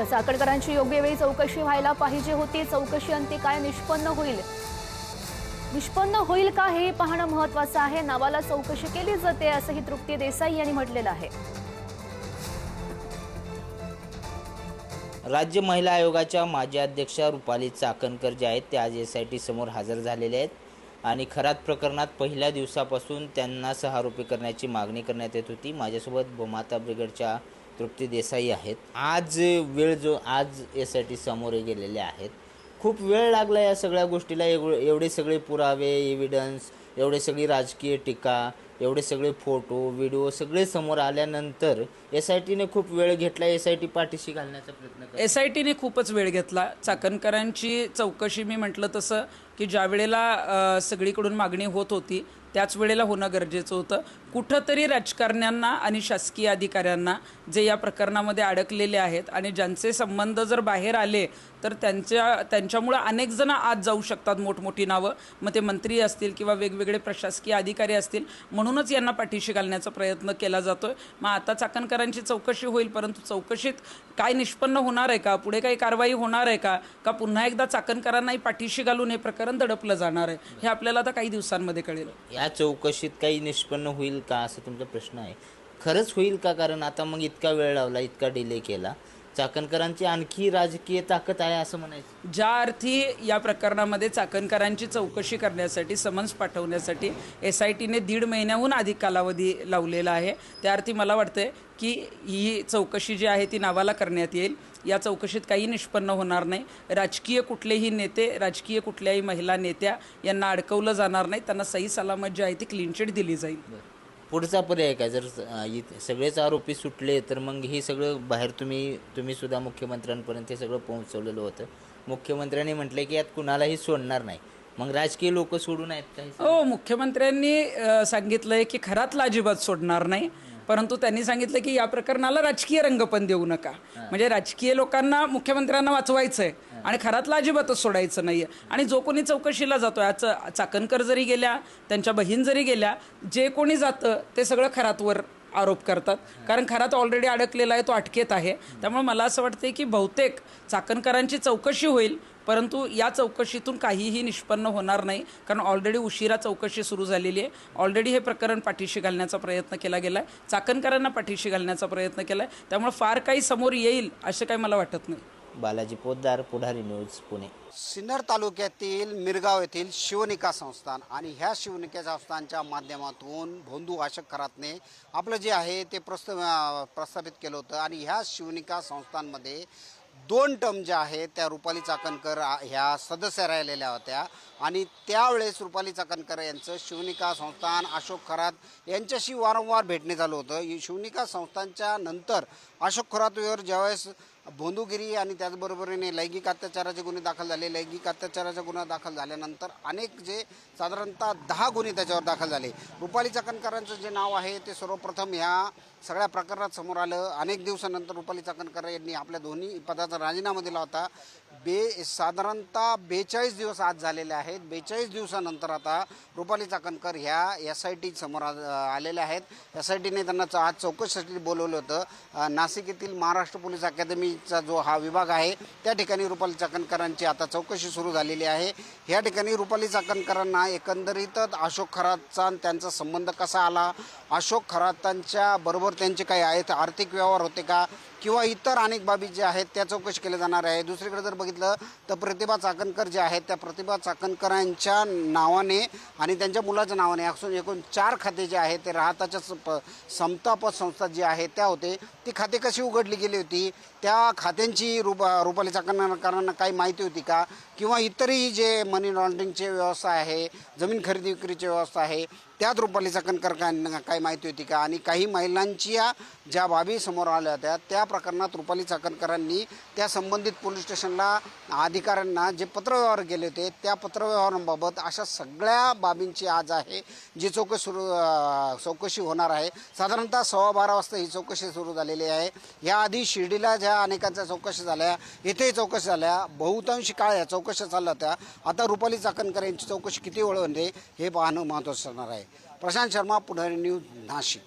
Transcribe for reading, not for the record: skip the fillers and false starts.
तर चाकणकरांची योग्य वेळी चौकशी व्हायला पाहिजे होती। चौकशी अंती काय निष्पन्न होईल का हे पाहणं महत्त्वाचं आहे। नावाला चौकशी केली जाते असंही तृप्ती देसाई यांनी म्हटलेलं आहे। राज्य महिला आयोगाच्या माजी अध्यक्षा रुपाली चाकणकर जे आहेत ते आज SIT समोर हजर झालेले आहेत आणि खरात प्रकरणात पहिल्या दिवसापासून त्यांना 6 आरोपी करण्याची मागणी करण्यात येत होती। माझ्यासोबत भूमाता ब्रिगेडच्या तृप्ती देसाई आहेत। आज SIT समोर गेलेले आहेत। खूप वेळ लागला या सगळ्या गोष्टीला। एवढे सगळे पुरावे, एव्हिडन्स, एवढे सगळी राजकीय टीका, एवढे सगळे फोटो व्हिडिओ सगळे समोर आल्यानंतर SITने खूप वेळ घेतला। SIT पाठीशी घालण्याचा प्रयत्न केला। SITने खूपच वेळ घेतला। चाकणकरांची चौकशी मी म्हटलं तसं की ज्या वेळेला सगळीकडून मागणी होत होती त्याच वेळेला होणं गरजेचं होतं। कुठंतरी राजकारण्यांना आणि शासकीय अधिकाऱ्यांना जे या प्रकरणामध्ये अडकलेले आहेत आणि ज्यांचे संबंध जर बाहेर आले तर त्यांच्यामुळे अनेक जण आज जाऊ शकतात, मोठमोठी नावं, मग ते मंत्री असतील किंवा वेगवेगळे प्रशासकीय अधिकारी असतील, म्हणूनच यांना पाठीशी घालण्याचा प्रयत्न केला जातोय। मग आता चाकणकरांची चौकशी होईल, परंतु चौकशीत काय निष्पन्न होणार आहे का, पुढे काही कारवाई होणार आहे का पुन्हा एकदा चाकणकरांनाही पाठीशी घालून हे प्रकरण दडपलं जाणार आहे, हे आपल्याला आता काही दिवसांमध्ये कळेल। या चौकशीत काही निष्पन्न होईल का असं तुमचा प्रश्न आहे? खरंच होईल का? कारण आता मग इतका वेळ लावला, इतका डिले केला, चाकणकरांची आणखी राजकीय ताकद आहे असं म्हणायचं? ज्या अर्थी या प्रकरणामध्ये चाकणकरांची चौकशी करण्यासाठी समन्स पाठवण्यासाठी SITने 1.5 महिन्याहून अधिक कालावधी लावलेला आहे, त्या अर्थी मला वाटतंय की ही चौकशी जी आहे ती नावाला करण्यात येईल। या चौकशीत काही निष्पन्न होणार नाही। राजकीय कुठलेही नेते, राजकीय कुठल्याही महिला नेत्या यांना अडकवलं जाणार नाही। त्यांना सही सलामत जी आहे ती क्लीन चिट दिली जाईल। पुढचा पर्याय काय? जर सगळेच आरोपी सुटले तर मग हे सगळं बाहेर तुम्ही सुद्धा मुख्यमंत्र्यांपर्यंत हे सगळं पोहोचवलेलं होतं। मुख्यमंत्र्यांनी म्हटले की यात कुणालाही सोडणार नाही, मग राजकीय लोक सोडून आहेत काही? हो, मुख्यमंत्र्यांनी सांगितलंय की खरातला अजिबात सोडणार नाही, परंतु त्यांनी सांगितलं की या प्रकरणाला राजकीय रंग पण देऊ नका। म्हणजे राजकीय लोकांना, मुख्यमंत्र्यांना वाचवायचं आहे आणि खरातला अजिबातच सोडायचं नाही आहे। आणि जो कोणी चौकशीला जातो, आज चाकणकर जरी गेल्या, त्यांच्या बहीण जरी गेल्या, जे कोणी जातं ते सगळं खरातवर आरोप करतात, कारण खरात ऑलरेडी अडकलेला आहे, तो अटकेत आहे। त्यामुळे मला असं वाटतं की बहुतेक चाकणकरांची चौकशी होईल, परंतु या चौकशीतून काहीही निष्पन्न होणार नाही, कारण ऑलरेडी उशिरा चौकशी सुरू झालेली आहे। ऑलरेडी हे प्रकरण पाठीशी घालण्याचा प्रयत्न केला गेला आहे, चाकणकरांना पाठीशी घालण्याचा प्रयत्न केला आहे, त्यामुळे फार काही समोर येईल असं काही मला वाटत नाही। बालाजी पोद्दार, पुढारी न्यूज, पुणे। सिन्नर तालुक्यातील मिरगाव येथील शिवनिका संस्थान आणि ह्या शिवनिका संस्थानच्या माध्यमातून भोंदू अशोक खरातने आपलं जे आहे ते प्रस्थापित केलं होतं आणि ह्या शिवनिका संस्थानमध्ये 2 टर्म ज्या आहेत त्या रुपाली चाकणकर ह्या सदस्य राहिलेल्या होत्या आणि त्यावेळेस रुपाली चाकणकर यांचं शिवनिका संस्थान, अशोक खरात यांच्याशी वारंवार भेटणे झालं होतं। शिवनिका संस्थानच्या नंतर अशोक खरातवर ज्यावेळेस भोंदूगिरी आणि त्याचबरोबरीने लैंगिक अत्याचाराचे गुन्हे दाखल झाले, लैंगिक अत्याचाराचा गुन्हा दाखल झाल्यानंतर अनेक जे साधारणतः 10 गुन्हे त्याच्यावर दाखल झाले। रुपाली चाकणकरांचं जे नाव आहे ते सर्वप्रथम ह्या सगळ्या प्रकरणात समोर आलं। अनेक दिवसानंतर रुपाली चाकणकर यांनी आपल्या दोन्ही पदाचा राजीनामा दिला होता। साधारणतः 42 दिवस आज झालेले आहेत। 42 दिवसानंतर आता रुपाली चाकणकर ह्या SIT समोर आलेल्या आहेत। SITने त्यांना आज चौकशीसाठी बोलवलं होतं। नाशिक येथील महाराष्ट्र पोलीस अकादमीचा जो हा विभाग आहे त्या ठिकाणी रुपाली चाकणकरांची आता चौकशी सुरू झालेली आहे। ह्या ठिकाणी रुपाली चाकणकरांना एकंदरीतच अशोक खरातचा त्यांचा संबंध कसा आला, अशोक खरातांच्या बरोबर त्यांचे काही आहेत आर्थिक व्यवहार होते का, किंवा इतर अनेक बाबी ज्या आहेत त्या चौकशी केल्या जाणार आहे। दुसरीकडे जर बघितलं तर प्रतिभा चाकणकर ज्या आहेत त्या प्रतिभा चाकणकरांच्या नावाने आणि त्यांच्या मुलाच्या नावाने एकूण 4 खाते जे आहेत ते राहताच्या समता पतसंस्था जी आहे त्या होते, ती खाते कशी उघडली गेली होती, त्या खात्यांची रुपाली चाकणकरांना काही माहिती होती का, किंवा इतरही जे मनी लॉन्ड्रिंगची व्यवस्था आहे, जमीन खरेदी विक्रीची व्यवस्था आहे त्यात रुपाली चाकणकरांना काही माहिती होती का, आणि काही महिलांची ज्या बाबी समोर आल्या होत्या त्या प्रकरणात रुपाली चाकणकरांनी त्या संबंधित पोलीस स्टेशनला अधिकाऱ्यांना जे पत्रव्यवहार केले होते त्या पत्रव्यवहारांबाबत अशा सगळ्या बाबींची आज आहे जी चौकशी होणार आहे। साधारणतः 12:15 वाजता ही चौकशी सुरू झालेली आहे। याआधी शिर्डीला ज्या अनेकांच्या चौकशी झाल्या, इथेही चौकशी झाल्या, बहुतांशी काळ या चौकशा चालल्या होत्या। आता रुपाली चाकणकर यांची चौकशी किती वेळ होते हे पाहणं महत्त्वाचं असणार आहे। प्रशांत शर्मा, पुढारी न्यूज, नाशिक।